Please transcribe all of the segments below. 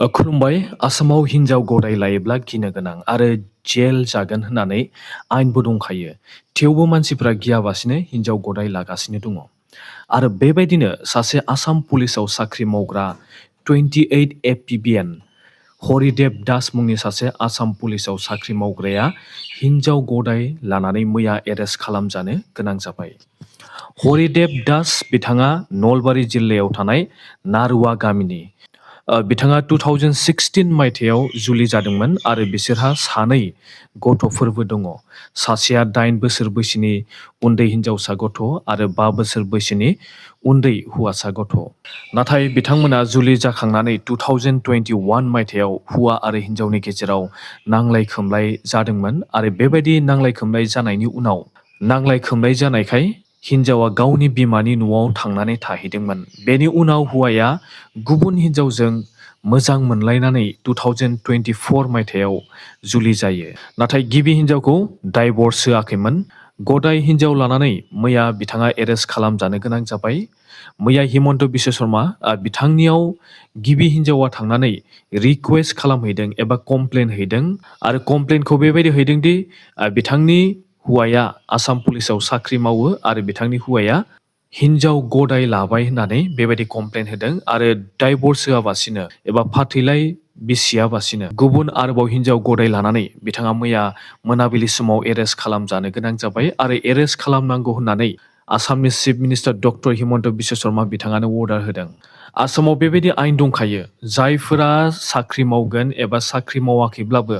खुलुमबाय। आसामाव हिन्जाव गदाय लायोब्ला गिनो गोनां आरो जेल जागोन होननानै आयेनबो दंखायो। थेवबो मानसिफ्रा गियाबासिनो हिन्जाव गदाय लागासिनो दङ। आरो बेबायदिनो सासे आसाम पुलिसाव साख्रि मावग्रा 28 एपीबिएन हरिदेब दास मुंनि सासे आसाम पुलिसाव साख्रि मावग्राया हिन्जाव गदाय लानानै मैया एरेस्ट खालामजानो गोनां जाबाय। हरिदेब दास बिथाङा नलबारि जिल्लायाव थानाय नारुवा गामिनि। बिथाङा 2016 मायथाइयाव जुलि जादोंमोन आरो बिसोरहा सानै गथ'फोरबो दङ। सासेया 8 बोसोर बैसोनि उन्दै हिन्जावसा गथ' आरो 5 बोसोर बैसोनि उन्दै हौवासा गथ'। नाथाय बिथांमोना जुलि जाखांनानै 2021 मायथाइयाव हौवा आरो हिन्जावनि गेजेराव नांलाय खोमलाय जादोंमोन आरो बेबायदि नांलाय खोमलाय जानायनि उनाव नांलाय खोमलाय जानायखाय हिन्जावा गावनि बिमानि न'आव थांनानै थाहैदोंमोन। बेनि उनाव हौवाया गुबुन हिन्जावजों मोजां मोनलायनानै 2024 मायथाइयाव जुलि जायो। नाथाय गिबि हिन्जावखौ डाइभर्स होआखैमोन। गदाय हिन्जाव लानानै मैया बिथाङा एरेस्ट खालामजानो गोनां जाबाय। मैया हिमन्त बिश्व शर्मा बिथांनियाव गिबि हिन्जावा थांनानै रिकुवेस्ट खालामहैदों एबा कमप्लेन हैदों आरो कमप्लेनखौ बेबायदि हैदों दि बिथांनि हौवाया आसाम पुलिसाव साख्रि मावो आरो बिथांनि हौवाया हिन्जाव गदाय लाबाय होननानै बेबायदि कमप्लेन होदों आरो डाइभर्स होआबासिनो एबा फाथैलाइ बिसियाबासिनो गुबुन आरोबाव हिन्जाव गदाय लानानै बिथाङा मैया मोनाबिलि समाव एरेस्ट खालामजानो गोनां जाबाय आरो एरेस्ट खालामनांगौ होननानै आसामनि chief minister doctor Himanta Biswa Sharma बिथाङानो अर्डार होदों। आसामाव बेबायदि आयेन दंखायो, जायफोरा साख्रि मावगोन एबा साख्रि मावाखैब्लाबो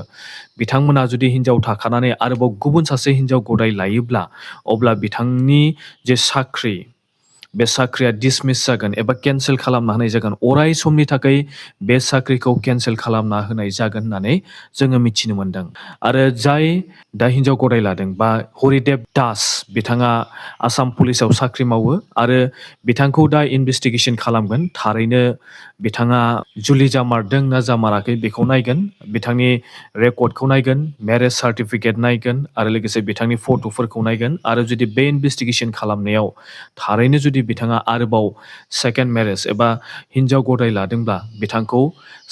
बिथांमोना जुदि हिन्जाव थाखानानै आरोबाव गुबुन सासे हिन्जाव गदाय लायोब्ला अब्ला बिथांनि जे साख्रि बे साख्रिया डिसमिस जागोन एबा केन्सेल खालामना होनाय जागोन। अराय समनि थाखाय बे साख्रिखौ केन्सेल खालामना होनाय जागोन होननानै जोङो मिथिनो मोन्दों। आरो जाय दा हिन्जाव गदाय लादों बा हरिदेब दास बिथाङा आसाम पुलिसाव साख्रि मावो आरो बिथांखौ दा इनभेस्टिगेसन खालामगोन। थारैनो बिथाङा जुलि जामारदों ना जामाराखै बेखौ नायगोन, बिथांनि रेकर्डखौ नायगोन, मेरेज सार्टिफिकेट नायगोन आरो लोगोसे बिथांनि फट'फोरखौ नायगोन आरो जुदि बे इनभेस्टिगेसन खालामनायाव थारैनो जुदि बिथाङा आरोबाव सेकेन्ड मेरेज एबा हिन्जाव गदाय लादोंब्ला बिथांखौ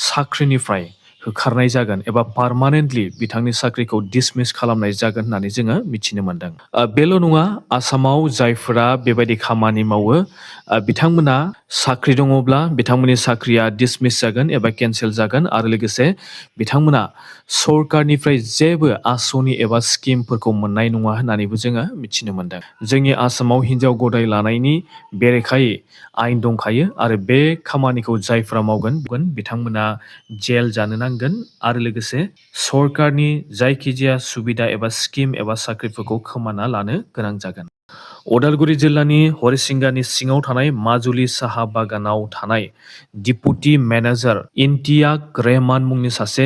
साख्रिनिफ्राय होखारनाय जागोन एबा पार्मानेन्टलि बिथांनि साख्रिखौ डिसमिस खालामनाय जागोन होननानै जोङो मिथिनो मोन्दों। बेल' नङा, आसामाव जायफोरा बेबायदि खामानि मावो बिथांमोना साख्रि दङब्ला बिथांमोननि साख्रिया डिसमिस जागोन एबा केन्सेल जागोन आरो लोगोसे बिथांमोना सरकारनिफ्राय जेबो आसनि एबा स्किमफोरखौ मोननाय नङा होननानैबो जोङो मिथिनो मोन्दों। जोंनि आसामाव हिन्जाव गदाय लानायनि बेरेखायै आयेन दंखायो आरो बे खामानिखौ जायफ्रा मावगोन बिथांमोना जेल जानो नांगोन आरो लोगोसे सरकारनि जायखिजाया सुबिदा एबा स्किम एबा साख्रिफोरखौ खोमाना लानो गोनां जागोन। उदालगुरि जिल्लानि हरिसिंगानि सिङाव थानाय माजुलि साहा बागानाव थानाय डिपुटि मेनेजार इन्तियाक रहमान मुंनि सासे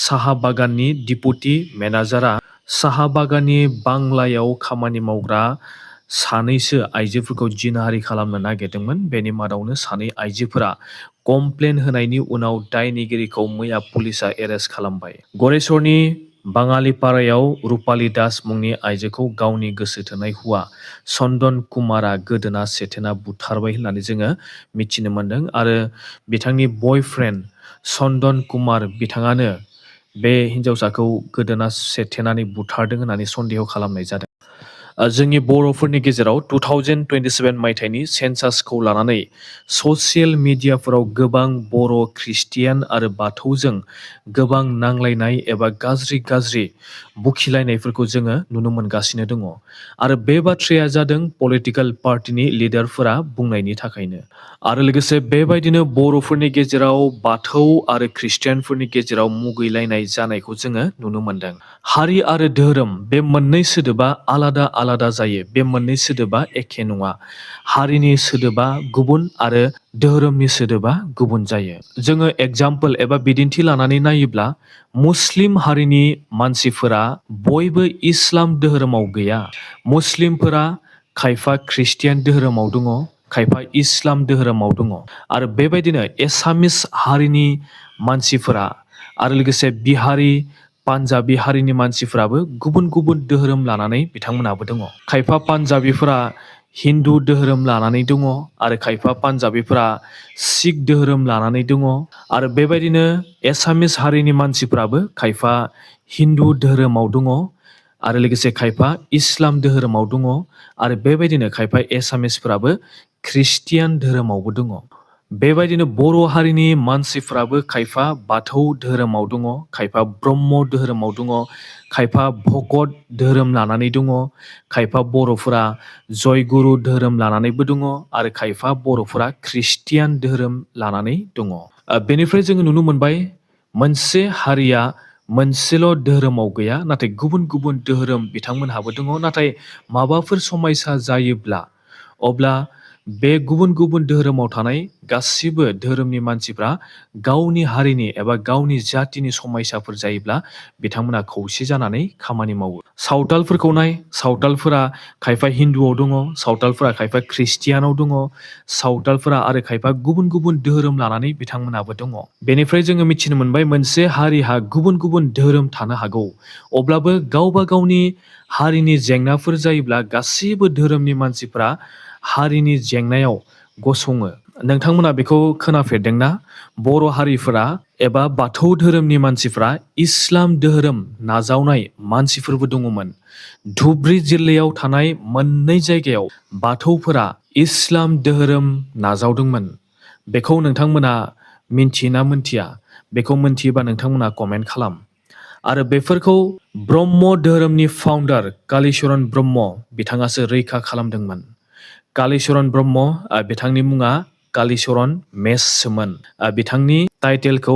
साहा बागाननि डिपुटि मेनेजारआ साहा बागाननि बांलायाव खामानि मावग्रा सानैसो आइजोफोरखौ जिनाहारि खालामनो नागिरदोंमोन। बेनि मादावनो सानै आइजोफोरा कमप्लेन होनायनि उनाव दायनिगिरिखौ मैया पुलिसा एरेस्ट खालामबाय। गरेस्वरनि बाङालिपारायाव रुपाली दास मुंनि आइजोखौ गावनि गोसो थोनाय हौवा चन्दन कुमारा गोदोना सेथेना बुथारबाय होननानै जोङो मिथिनो मोन्दों आरो बिथांनि बयफ्रेन्ड चन्दन कुमार बिथाङानो बे हिन्जावसाखौ गोदोना सेथेनानै बुथारदों होननानै सन्देह खालामनाय जादों। जोंनि बर'फोरनि गेजेराव 2027 मायथाइनि सेन्सासखौ लानानै ससियेल मिडियाफोराव गोबां बर' ख्रिस्टियान आरो बाथौजों गोबां नांलायनाय एबा गाज्रि बुखिलायनायफोरखौ जोङो नुनो मोनगासिनो दङ आरो बे बाथ्राया जादों पलिटिकेल पार्टिनि लिडारफोरा बुंनायनि थाखायनो। आरो लोगोसे बेबायदिनो बर'फोरनि गेजेराव बाथौ आरो ख्रिस्टियानफोरनि गेजेराव मुगैलायनाय जानायखौ जोङो नुनो मोन्दों। हारि आरो धोरोम बे मोननै सोदोबा आलादा आलादा जायो, बे मोननै सोदोबा एखे नङा। हारिनि सोदोबा गुबुन आरो धोरोमनि सोदोबा गुबुन जायो। जोङो एगजाम्पल एबा बिदिन्थि लानानै नायोब्ला मुस्लिम हारिनि मानसिफोरा बयबो इस्लाम धोरोमाव गैया। मुस्लिमफोरा खायफा ख्रिस्टियान धोरोमाव दङ, खायफा इस्लाम धोरोमाव दङ आरो बेबायदिनो एसामिस हारिनि मानसिफोरा आरो लोगोसे बिहारि पान्जाबि हारिनि मानसिफोराबो गुबुन गुबुन धोरोम लानानै बिथांमोनाबो दङ। खायफा पान्जाबिफोरा हिन्दु धोरोम लानानै दङ आरो खायफा पान्जाबिफोरा सिख धोरोम लानानै दङ आरो बेबायदिनो एसामिस हारिनि मानसिफ्राबो खायफा हिन्दु धोरोमाव दङ आरो लोगोसे खायफा इस्लाम धोरोमाव दङ आरो बेबायदिनो खायफा एसामिसफोराबो ख्रिस्टियान धोरोमावबो दङ। बेबायदिनो बर' हारिनि मानसिफ्राबो खायफा बाथौ धोरोमाव दङ, खायफा ब्रह्म धोरोमाव दङ, खायफा भगत धोरोम लानानै दङ, खायफा बर'फोरा जयगुरु धोरोम लानानैबो दङ आरो खायफा बर'फोरा ख्रिस्टियान धोरोम लानानै दङ। बेनिफ्राय जोङो नुनो मोनबाय मोनसे हारिया मोनसेल' धोरोमाव गैया, नाथाय गुबुन गुबुन धोरोम बिथांमोनहाबो दङ। नाथाय माबाफोर समयसा जायोब्ला अब्ला बे गुबुन गुबुन धोरोमाव थानाय गासिबो धोरोमनि मानसिफ्रा गावनि हारिनि एबा गावनि जातिनि समयसाफोर जायोब्ला बिथांमोना खौसे जानानै खामानि मावो। सावतालफोरखौ नाय, सावतालफोरा खायफा हिन्दुआव दङ, सावतालफोरा खायफा ख्रिस्टियानाव दङ, सावतालफोरा आरो खायफा गुबुन गुबुन धोरोम लानानै बिथांमोनाबो दङ। बेनिफ्राय जोङो मिथिनो मोनबाय मोनसे हारिहा गुबुन गुबुन धोरोम थानो हागौ, अब्लाबो गावबा गावनि हारिनि जेंनाफोर जायोब्ला गासैबो धोरोमनि मानसिफ्रा हारिनि जेंनायाव गसङो। नोंथांमोना बेखौ खोनाफेरदोंना? बर' हारिफोरा एबा बाथौ धोरोमनि मानसिफ्रा इस्लाम धोरोम नाजावनाय मानसिफोरबो दङमोन। धुबरी जिल्लायाव थानाय मोननै जायगायाव बाथौफोरा इस्लाम धोरोम नाजावदोंमोन। बेखौ नोंथांमोना मिन्थियोना मिन्थिया? बेखौ मिन्थियोबा नोंथांमोना कमेन्ट खालाम। आरो बेफोरखौ ब्रह्म धोरोमनि फाउन्डार कालिचरन ब्रह्म बिथाङासो रैखा खालामदोंमोन। कालिचरन ब्रह्म, बिथांनि मुङा कालिचरन मेससोमोन। बिथांनि टाइटेलखौ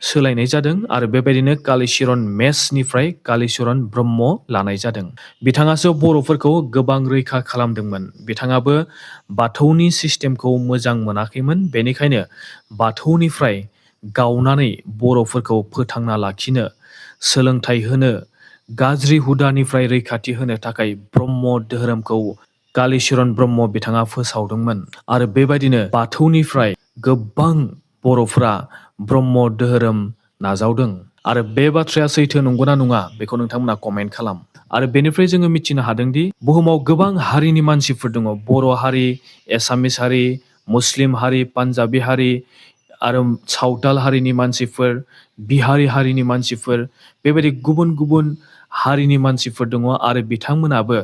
सोलायनाय जादों आरो बेबायदिनो कालिचरन मेसनिफ्राय कालिचरन ब्रह्म लानाय जादों। बिथाङासो बर'फोरखौ गोबां रैखा खालामदोंमोन। बिथाङाबो बाथौनि सिस्टेमखौ मोजां मोनाखैमोन, बेनिखायनो बाथौनिफ्राय गावनानै बर'फोरखौ फोथांना लाखिनो, सोलोंथाइ होनो, गाज्रि हुदानिफ्राय रैखाथि होनो थाखाय ब्रह्म धोरोमखौ कालिचरन ब्रह्म बिथाङा फोसावदोंमोन। आरो बेबायदिनो बाथौनिफ्राय गोबां बर'फ्रा ब्रह्म धोरोम नाजावदों। आरो बे बाथ्राया सैथो नंगौना नङा बेखौ नोंथांमोना कमेन्ट खालाम। आरो बेनिफ्राय जोङो मिथिनो हादोंदि बुहुमाव गोबां हारिनि मानसिफोर दङ। बर' हारि, एसामिस हारि, मुस्लिम हारि, पान्जाबि हारि आरो सावताल हारिनि मानसिफोर, बिहारि हारिनि मानसिफोर, बेबायदि गुबुन गुबुन हारिनि मानसिफोर दङ आरो बिथांमोनाबो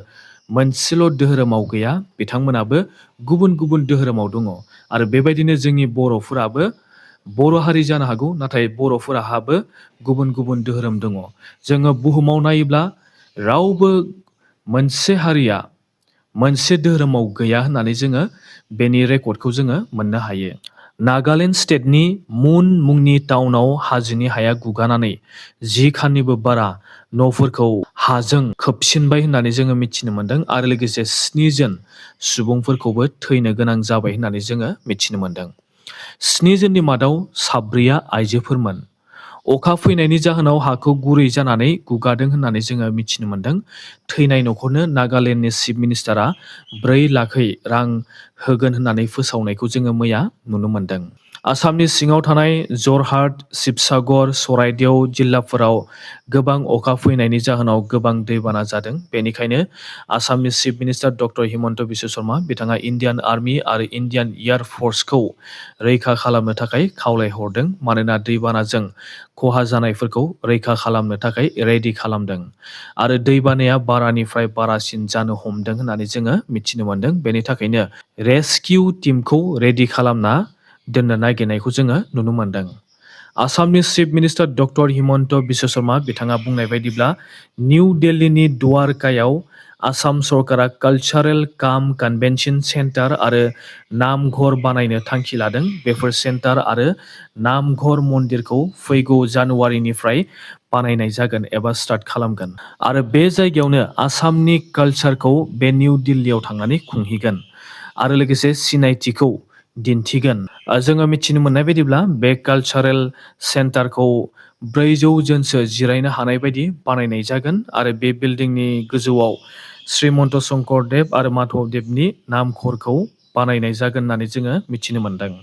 मोनसेल' धोरोमाव गैया, बिथांमोनाबो गुबुन गुबुन धोरोमाव दङ। आरो बेबायदिनो जोंनि बर'फोराबो बर' हारि जानो हागौ, नाथाय बर'फोराहाबो गुबुन गुबुन धोरोम दङ। जोङो बुहुमाव नायोब्ला रावबो मोनसे हारिया मोनसे धोरोमाव गैया होननानै जोङो बेनि रेकर्डखौ जोङो मोननो हायो। नागालेण्ड स्टेटनि मुन मुंनि टाउनाव हाजोनि हाया गुगानानै 10 खाननिबो बारा न'फोरखौ हाजों खोबसिनबाय होननानै जोङो मिथिनो मोन्दों आरो लोगोसे 7 जन सुबुंफोरखौबो थैनो गोनां जाबाय होननानै जोङो मिथिनो मोन्दों। 7 जननि मादाव 4आ आइजोफोरमोन। अखा फैनायनि जाहोनाव हाखौ गुरै जानानै गुगादों होननानै जोङो मिथिनो मोन्दों। थैनाय न'खरनो नागालेण्डनि चिफ मिनिस्टारा 4 लाखै रां होगोन होननानै फोसावनायखौ जोङो मैया नुनो मोन्दों। आसामनि सिङाव थानाय जरहाट, शिबसागर, चराइदेव जिल्लाफोराव गोबां अखा फैनायनि जाहोनाव गोबां दैबाना जादों। बेनिखायनो आसामनि chief minister doctor Himanta Biswa Sharma बिथाङा इन्डियान आर्मि आरो इन्डियान एयार फर्सखौ रैखा खालामनो थाखाय खावलायहरदों, मानोना दैबानाजों खहा जानायफोरखौ रैखा खालामनो थाखाय रेडि खालामदों। आरो दैबानाया बारानिफ्राय बारासिन जानो हमदों होननानै जोङो मिथिनो मोन्दों। बेनि थाखायनो रेस्किउ टीमखौ रेडि खालामना दोननो नागिरनायखौ जोङो नुनो मोन्दों। आसामनि chief minister doctor Himanta Biswa Sharma बिथाङा बुंनाय बायदिब्ला निउ दिल्लीनि द्वारकायाव आसाम सरकारा कालचारेल काम कन्वेन्शन सेन्टार आरो नामघर बानायनो थांखि लादों। बेफोर सेन्टार आरो नामघर मन्दिरखौ फैगौ जानुवारिनिफ्राय बानायनाय जागोन एबा स्टार्ट खालामगोन। आरो बे जायगायावनो आसामनि कालचारखौ बे निउ दिल्लीयाव थांनानै खुंहैगोन आरो लोगोसे सिनायथिखौ दिन्थिगोन। जोङो मिथिनो मोननाय बायदिब्ला बे कालचारेल सेन्टारखौ 400 जनसो जिरायनो हानाय बायदि बानायनाय जागोन आरो बे बिल्डिंनि गोजौआव श्रीमन्त शंकरदेव आरो माधबदेबनि नामघरखौ बानायनाय जागोन होननानै जोङो मिथिनो मोन्दों।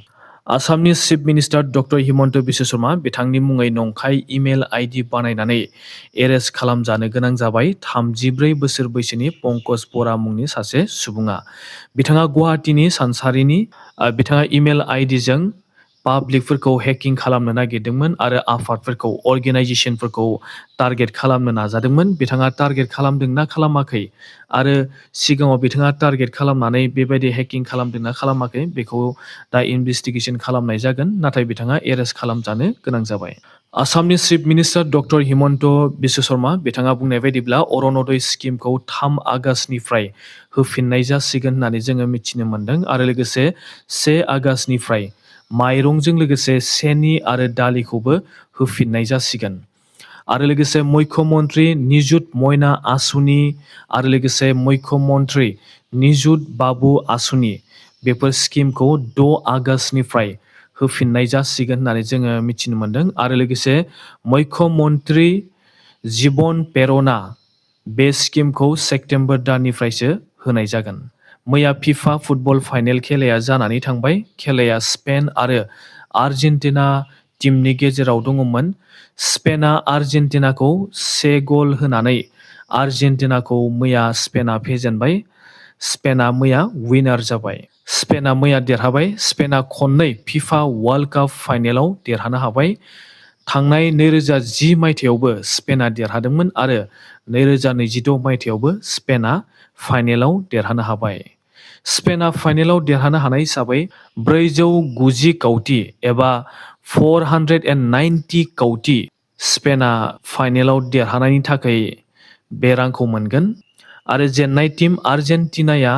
आसामनि chief minister doctor Himanta Biswa Sharma बिथांनि मुङै नंखाय इमेल आइडि बानायनानै एरेस्ट खालामजानो गोनां जाबाय 34 बोसोर बैसोनि पंकज बरा मुंनि सासे सुबुङा। बिथाङा गुवाहाटीनि सानसारिनि बिथाङा इमेल आइडिजों पाब्लिकफोरखौ हेकिं खालामनो नागिरदोंमोन आरो आफादफोरखौ अर्गेनाइजेसनफोरखौ टारगेट खालामनो नाजादोंमोन। बिथाङा टारगेट खालामदोंना खालामाखै आरो सिगाङाव बिथाङा टारगेट खालामनानै बेबायदि हेकिं खालामदोंना खालामाखै बेखौ दा इनभेस्टिगेशन खालामनाय जागोन, नाथाय बिथाङा एरेस्ट खालामजानो गोनां जाबाय। आसामनि chief minister doctor Himanta Biswa Sharma बिथाङा बुंनाय बायदिब्ला अरुणोदय स्किमखौ 3 आगस्तनिफ्राय होफिननाय जासिगोन होननानै जोङो मिथिनो मोन्दों आरो लोगोसे 1 आगस्तनिफ्राय माइरंजों लोगोसे सेनि आरो दालिखौबो होफिननाय जासिगोन। आरो लोगोसे मुख्यमन्त्री निजुत मयना आसुनि आरो लोगोसे मुख्यमन्त्री निजुत बाबु आसुनि बेफोर स्किमखौ 6 आगस्तनिफ्राय होफिननाय जासिगोन होननानै जोङो मिथिनो मोन्दों आरो लोगोसे मुख्यमन्त्री जीवन पेर'ना बे स्किमखौ सेप्तेम्बर दाननिफ्रायसो होनाय जागोन। मैया फिफा फुटबल फाइनेल खेलाया जानानै थांबाय। खेलाया स्पेन आरो आर्जेन्टिना टीमनि गेजेराव दङमोन। स्पेनआ आर्जेन्टिनाखौ 1 गल होनानै आर्जेन्टिनाखौ मैया स्पेनआ फेजेनबाय। स्पेनआ मैया विनार जाबाय। स्पेनआ मैया देरहाबाय। स्पेनआ खननै फिफा वर्ल्ड काप फाइनेलाव देरहानो हाबाय। थांनाय 2010 मायथाइयावबो स्पेनआ देरहादोंमोन आरो 2026 मायथाइयावबो स्पेनआ फाइनेलाव देरहानो हाबाय। स्पेनआ फाइनेलाव देरहानो हानाय हिसाबै 490 कौटि एबा 490 कौटि स्पेनआ फाइनेलाव देरहानायनि थाखाय बे रांखौ मोनगोन आरो जेननाय टीम आर्जेन्टिनाया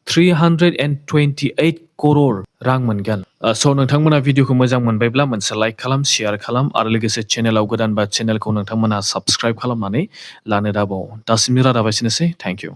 328 करोड़ रां मोनगोन। स' नोंथांमोना भिडिअखौ मोजां मोनबायब्ला मोनसे लाइक खालाम, शेयार खालाम आरो लोगोसे चेनेलाव गोदानबा चेनेलखौ नोंथांमोना साबस्क्राइब खालामनानै लानो दाबाव। दासिमनि रादाबा एसेनोसै। Thank you.